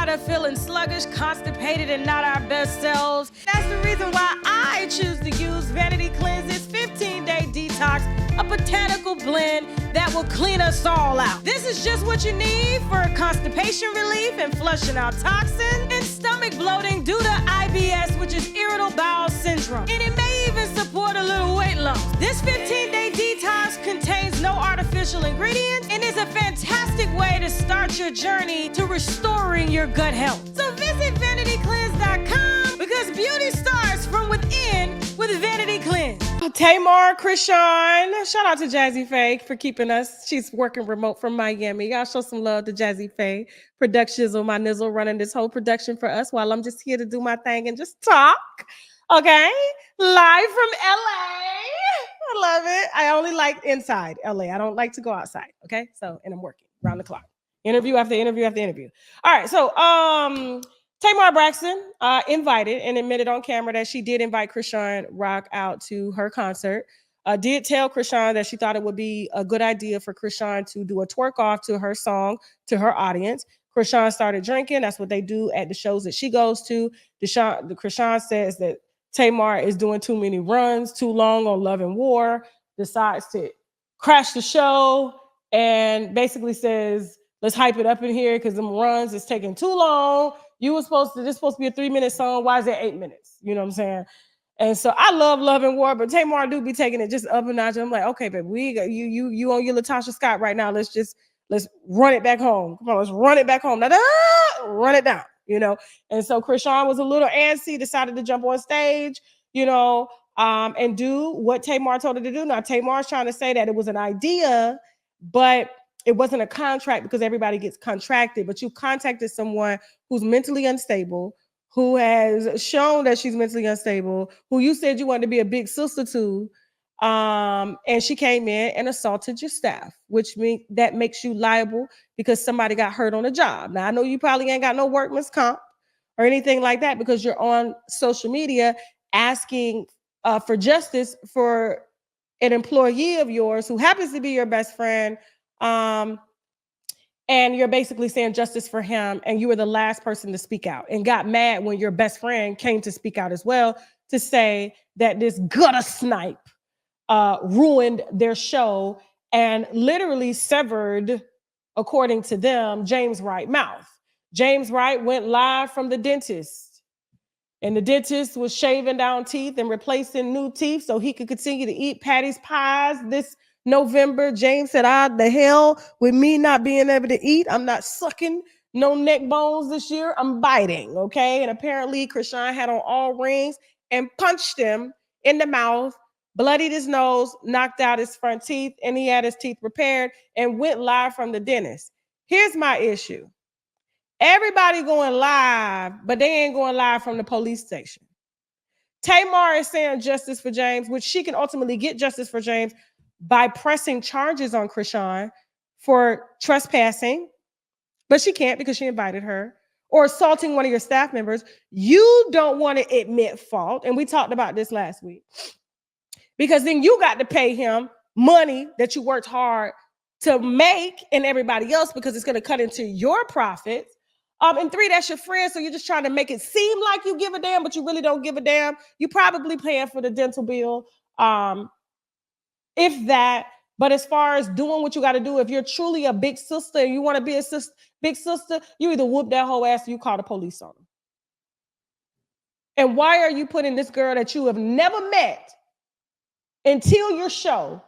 tired of feeling sluggish, constipated, and not our best selves? That's the reason why I choose to use Vanity Cleanse's 15-day detox, a botanical blend that will clean us all out. This is just what you need for constipation relief and flushing out toxins and stomach bloating due to IBS, which is irritable bowel syndrome. And it may even support a little weight loss. This 15-day detox contains no artificial ingredients and is a fantastic way to start your journey to restoring your gut health. So visit vanitycleanse.com because beauty starts from within with Vanity Cleanse. Tamar, Chrisean, shout out to Jazzy Faye for keeping us. She's working remote from Miami. Y'all show some love to Jazzy Faye. Productions on my nizzle running this whole production for us while I'm just here to do my thing and just talk. Okay? Live from LA. I love it. I only like inside LA. I don't like to go outside. Okay? So, and I'm working around the clock. Interview after interview after interview. All right. So, Tamar Braxton invited and admitted on camera that she did invite Chrisean Rock out to her concert. Did tell Chrisean that she thought it would be a good idea for Chrisean to do a twerk off to her song to her audience. Chrisean started drinking. That's what they do at the shows that she goes to. Chrisean says that Tamar is doing too many runs, too long on Love and War, decides to crash the show and basically says, let's hype it up in here because them runs is taking too long. This supposed to be a 3-minute song. Why is it 8 minutes? You know what I'm saying? And so I love Love and War, but Tamar do be taking it just up a notch. I'm like, okay, baby, we got you on your Latasha Scott right now. Let's run it back home. Come on, let's run it back home. Now, run it down, you know? And so Chrisean was a little antsy, decided to jump on stage, you know, and do what Tamar told her to do. Now, Tamar's trying to say that it was an idea, but it wasn't a contract because everybody gets contracted, but you contacted someone who's mentally unstable, who has shown that she's mentally unstable, who you said you wanted to be a big sister to, and she came in and assaulted your staff, which means that makes you liable because somebody got hurt on the job. Now, I know you probably ain't got no workman's comp or anything like that because you're on social media asking for justice for an employee of yours who happens to be your best friend, and you're basically saying justice for him, and you were the last person to speak out and got mad when your best friend came to speak out as well to say that this gutter snipe ruined their show and literally severed, according to them, James Wright's mouth. James Wright went live from the dentist, and the dentist was shaving down teeth and replacing new teeth so he could continue to eat Patty's pies this November. James said, the hell with me not being able to eat. I'm not sucking no neck bones this year. I'm biting, okay? And apparently Chrisean had on all rings and punched him in the mouth, bloodied his nose, knocked out his front teeth, and he had his teeth repaired and went live from the dentist. Here's my issue. Everybody going live, but they ain't going live from the police station. Tamar is saying justice for James, which she can ultimately get justice for James by pressing charges on Chrisean for trespassing, but she can't because she invited her, or assaulting one of your staff members. You don't want to admit fault, and we talked about this last week, because then you got to pay him money that you worked hard to make and everybody else because it's going to cut into your profits. And 3, that's your friend, so you're just trying to make it seem like you give a damn, but you really don't give a damn. You probably paying for the dental bill, if that. But as far as doing what you got to do, if you're truly a big sister and you want to be a big sister, you either whoop that whole ass or you call the police on them. And why are you putting this girl that you have never met until your show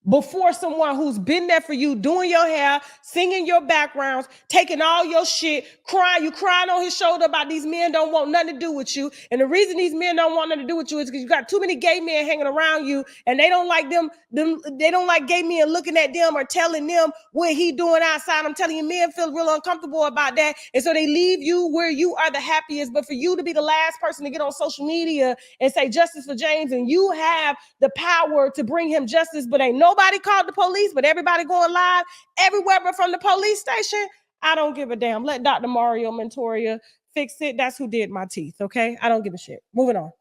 before someone who's been there for you, doing your hair, singing your backgrounds, taking all your shit, crying? You crying on his shoulder about these men don't want nothing to do with you. And the reason these men don't want nothing to do with you is because you got too many gay men hanging around you, and they don't like them. They don't like gay men looking at them or telling them what he doing outside. I'm telling you, men feel real uncomfortable about that. And so they leave you where you are the happiest. But for you to be the last person to get on social media and say justice for James, and you have the power to bring him justice, but ain't nobody called the police, but everybody going live everywhere but from the police station. I don't give a damn. Let Dr. Mario Montoya fix it. That's who did my teeth, okay? I don't give a shit. Moving on.